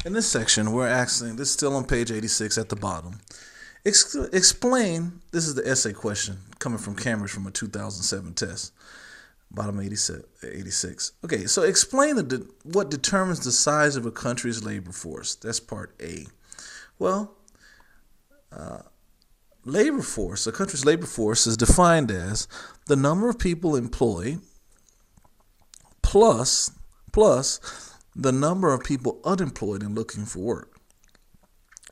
In this section, we're asking, this is still on page 86 at the bottom. Explain, this is the essay question coming from Cambridge from a 2007 test. Bottom 86. Okay, so explain what determines the size of a country's labor force. That's part A. Well, labor force, a country's labor force is defined as the number of people employed plus the number of people unemployed and looking for work.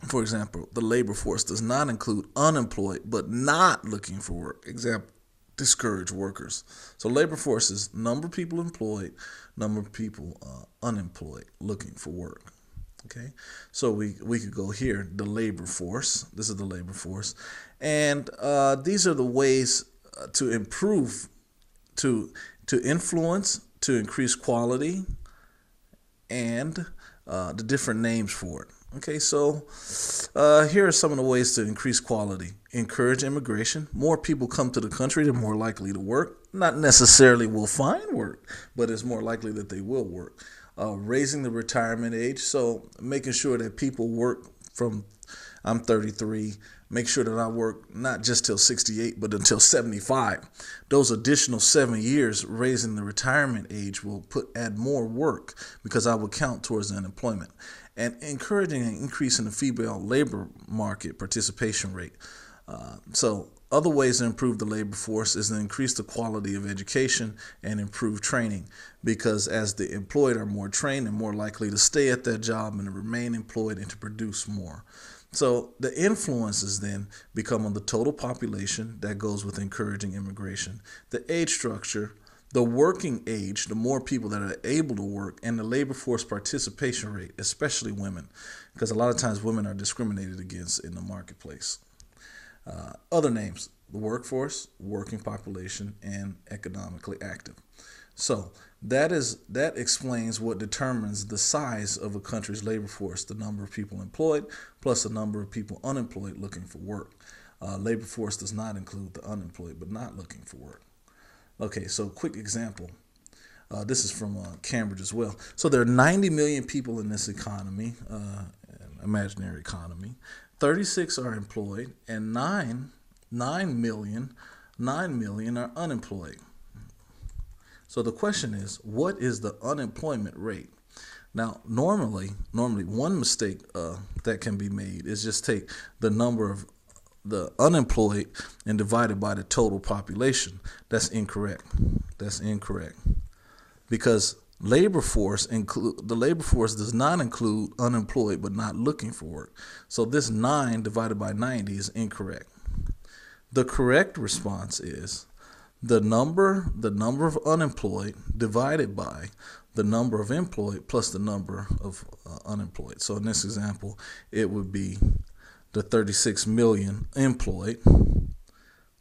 For example, the labor force does not include unemployed but not looking for work. Example, discouraged workers. So labor force is number of people employed, number of people unemployed looking for work. Okay, so we could go here, the labor force. This is the labor force. And these are the ways to improve, to influence, to increase quality, and the different names for it. Okay, so here are some of the ways to increase quality. Encourage immigration. More people come to the country, they're more likely to work. Not necessarily will find work, but it's more likely that they will work. Raising the retirement age, so making sure that people work from, I'm 33, make sure that I work not just till 68, but until 75. Those additional 7 years raising the retirement age will add more work because I will count towards the unemployment. And encouraging an increase in the female labor market participation rate. So other ways to improve the labor force is to increase the quality of education and improve training, because as the employed are more trained and more likely to stay at that job and to remain employed and to produce more. So the influences then become on the total population. That goes with encouraging immigration. The age structure, the working age, the more people that are able to work, and the labor force participation rate, especially women, because a lot of times women are discriminated against in the marketplace. Other names, the workforce, working population, and economically active. So that explains what determines the size of a country's labor force, the number of people employed plus the number of people unemployed looking for work. Labor force does not include the unemployed but not looking for work. Okay, so quick example. This is from Cambridge as well. So there are 90 million people in this economy, imaginary economy. 36 are employed, and 9 million are unemployed. So the question is, what is the unemployment rate? Now, normally, one mistake that can be made is just take the number of the unemployed and divide it by the total population. That's incorrect. Because the labor force does not include unemployed but not looking for work. So this 9 divided by 90 is incorrect. The correct response is the number of unemployed divided by the number of employed plus the number of unemployed. So in this example, it would be the 36 million employed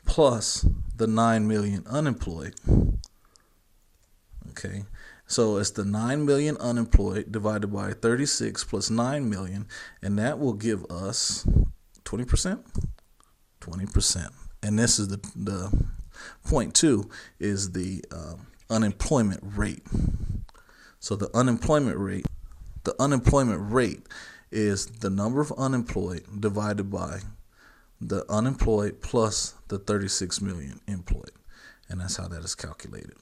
plus the 9 million unemployed. Okay, so it's the 9 million unemployed divided by 36 plus 9 million, and that will give us 20%. 20%. And this is the point 2 is the unemployment rate. So the unemployment rate is the number of unemployed divided by the unemployed plus the 36 million employed. And that's how that is calculated.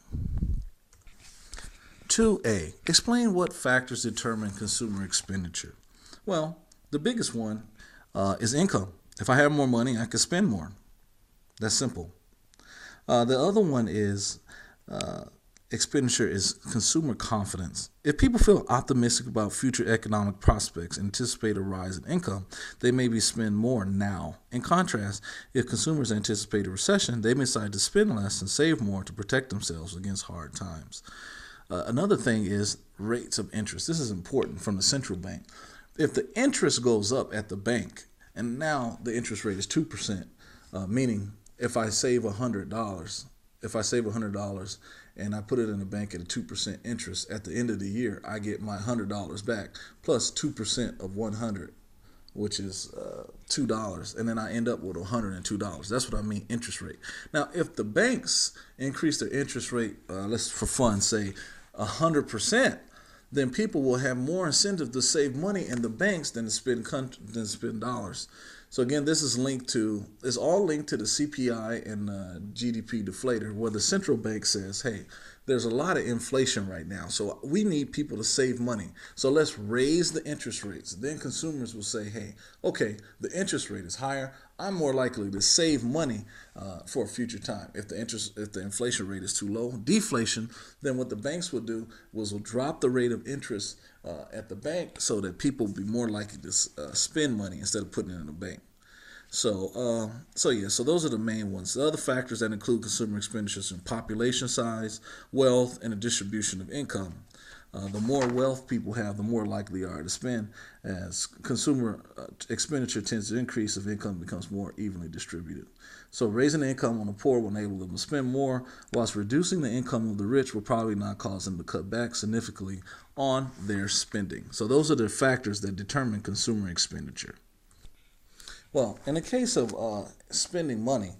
2A, explain what factors determine consumer expenditure. Well, the biggest one is income. If I have more money, I can spend more. That's simple. The other one is expenditure is consumer confidence. If people feel optimistic about future economic prospects and anticipate a rise in income, they may spend more now. In contrast, if consumers anticipate a recession, they may decide to spend less and save more to protect themselves against hard times. Another thing is rates of interest. This is important from the central bank. If the interest goes up at the bank, and now the interest rate is 2%, meaning if I save $100, and I put it in the bank at a 2% interest, at the end of the year, I get my $100 back plus 2% of 100, which is $2, and then I end up with $102. That's what I mean, interest rate. Now, if the banks increase their interest rate, let's for fun say 100%, then people will have more incentive to save money in the banks than to spend dollars. So again, this is all linked to the CPI and GDP deflator, where the central bank says, hey, there's a lot of inflation right now, so we need people to save money. So let's raise the interest rates. Then consumers will say, hey, okay, the interest rate is higher. I'm more likely to save money for a future time. If the inflation rate is too low, deflation, then what the banks will do will drop the rate of interest at the bank so that people will be more likely to spend money instead of putting it in the bank. So those are the main ones. The other factors that include consumer expenditures are population size, wealth, and the distribution of income. The more wealth people have, the more likely they are to spend, as consumer expenditure tends to increase if income becomes more evenly distributed. So raising the income on the poor will enable them to spend more, whilst reducing the income of the rich will probably not cause them to cut back significantly on their spending. So those are the factors that determine consumer expenditure. Well, in the case of spending money,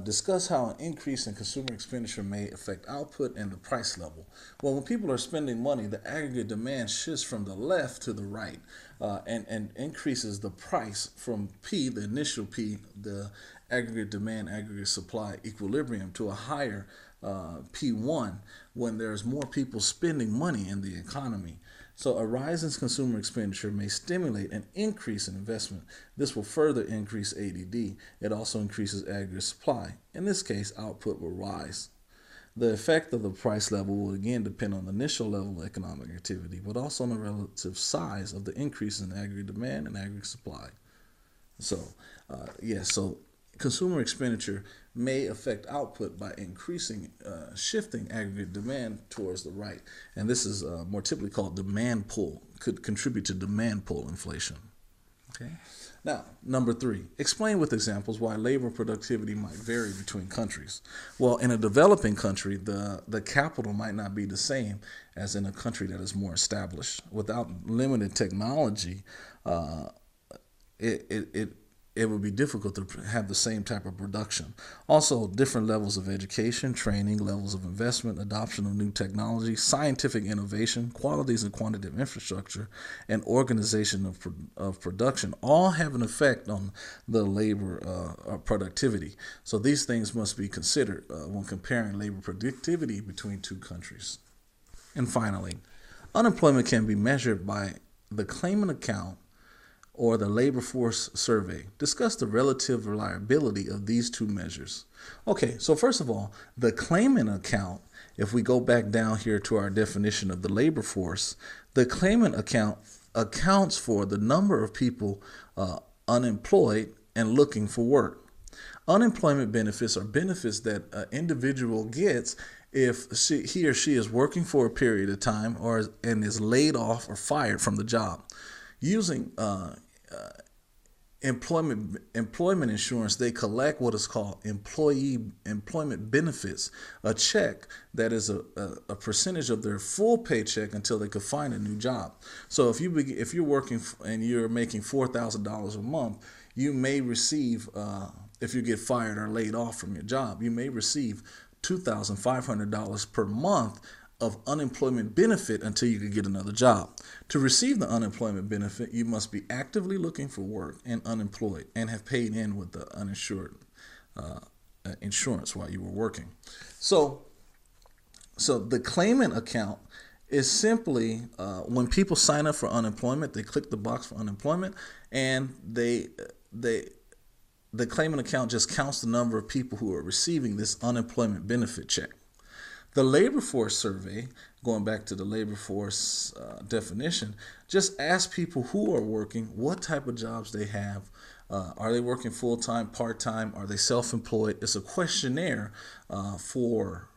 discuss how an increase in consumer expenditure may affect output and the price level. Well, when people are spending money, the aggregate demand shifts from the left to the right and increases the price from P, the initial P, the aggregate demand, aggregate supply equilibrium, to a higher P1 when there's more people spending money in the economy. So a rise in consumer expenditure may stimulate an increase in investment. This will further increase ADD. It also increases aggregate supply. In this case, output will rise. The effect of the price level will again depend on the initial level of economic activity, but also on the relative size of the increase in aggregate demand and aggregate supply. So consumer expenditure may affect output by shifting aggregate demand towards the right. And this is more typically called demand pull, could contribute to demand pull inflation. Okay. Now, number 3, explain with examples why labor productivity might vary between countries. Well, in a developing country, the capital might not be the same as in a country that is more established. Without limited technology, it would be difficult to have the same type of production. Also, different levels of education, training, levels of investment, adoption of new technology, scientific innovation, qualities and quantity of infrastructure, and organization of production all have an effect on the labor productivity. So these things must be considered when comparing labor productivity between two countries. And finally, unemployment can be measured by the Claimant Account or the labor force survey. Discuss the relative reliability of these two measures. Okay, so first of all, the Claimant Account, if we go back down here to our definition of the labor force, the Claimant Account accounts for the number of people unemployed and looking for work. Unemployment benefits are benefits that an individual gets if he or she is working for a period of time and is laid off or fired from the job. Using employment insurance, they collect what is called employment benefits, a check that is a percentage of their full paycheck until they could find a new job. So if you're working and you're making $4,000 a month, you may receive, if you get fired or laid off from your job, you may receive $2,500 per month of unemployment benefit until you can get another job. To receive the unemployment benefit, you must be actively looking for work and unemployed and have paid in with the uninsured insurance while you were working. So the Claimant Account is simply when people sign up for unemployment, they click the box for unemployment, and the Claimant Account just counts the number of people who are receiving this unemployment benefit check. The labor force survey, going back to the labor force definition, just asks people who are working what type of jobs they have. Are they working full-time, part-time? Are they self-employed? It's a questionnaire for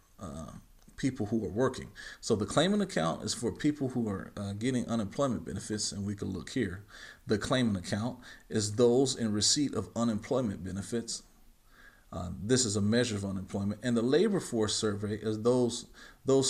people who are working. So the Claimant Account is for people who are getting unemployment benefits, and we can look here. The Claimant Account is those in receipt of unemployment benefits. This is a measure of unemployment. And the labor force survey is those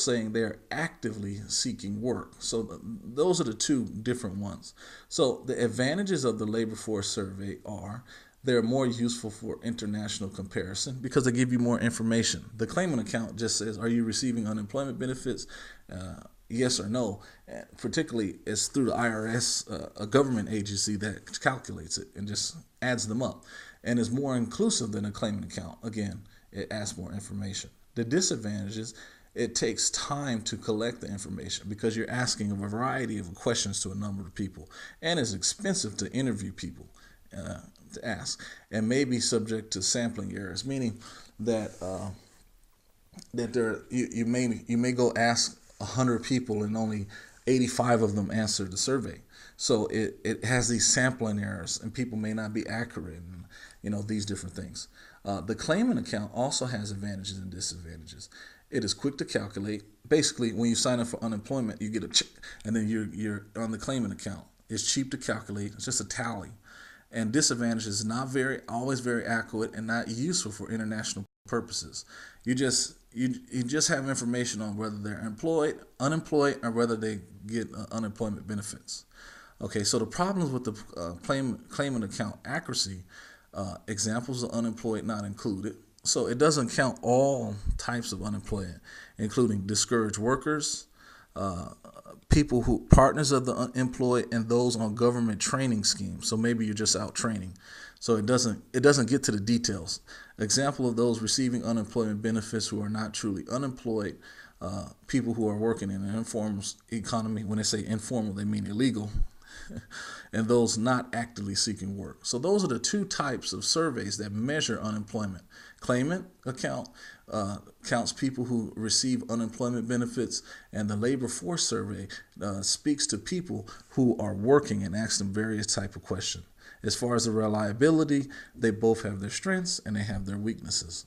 saying they're actively seeking work. So those are the two different ones. So the advantages of the labor force survey are they're more useful for international comparison because they give you more information. The Claimant Account just says, are you receiving unemployment benefits? yes or no. And particularly, it's through the IRS, a government agency that calculates it and just adds them up, and is more inclusive than a claimant account. Again, it asks more information. The disadvantages: it takes time to collect the information because you're asking a variety of questions to a number of people, and it's expensive to interview people to ask, and may be subject to sampling errors, meaning that you may go ask 100 people and only 85 of them answer the survey. So it has these sampling errors, and people may not be accurate, and these different things. The claimant account also has advantages and disadvantages. It is quick to calculate. Basically, when you sign up for unemployment, you get a check, and then you're on the claimant account. It's cheap to calculate. It's just a tally. And disadvantages: is not always very accurate and not useful for international purposes. You just have information on whether they're employed, unemployed, or whether they get unemployment benefits. Okay, so the problems with the claimant account accuracy: examples of unemployed not included. So it doesn't count all types of unemployment, including discouraged workers, people who partners of the unemployed, and those on government training schemes. So maybe you're just out training. So it doesn't get to the details. Example of those receiving unemployment benefits who are not truly unemployed: people who are working in an informal economy. When they say informal, they mean illegal. And those not actively seeking work. So those are the two types of surveys that measure unemployment. Claimant account counts people who receive unemployment benefits, and the labor force survey speaks to people who are working and asks them various type of questions. As far as the reliability, they both have their strengths and they have their weaknesses.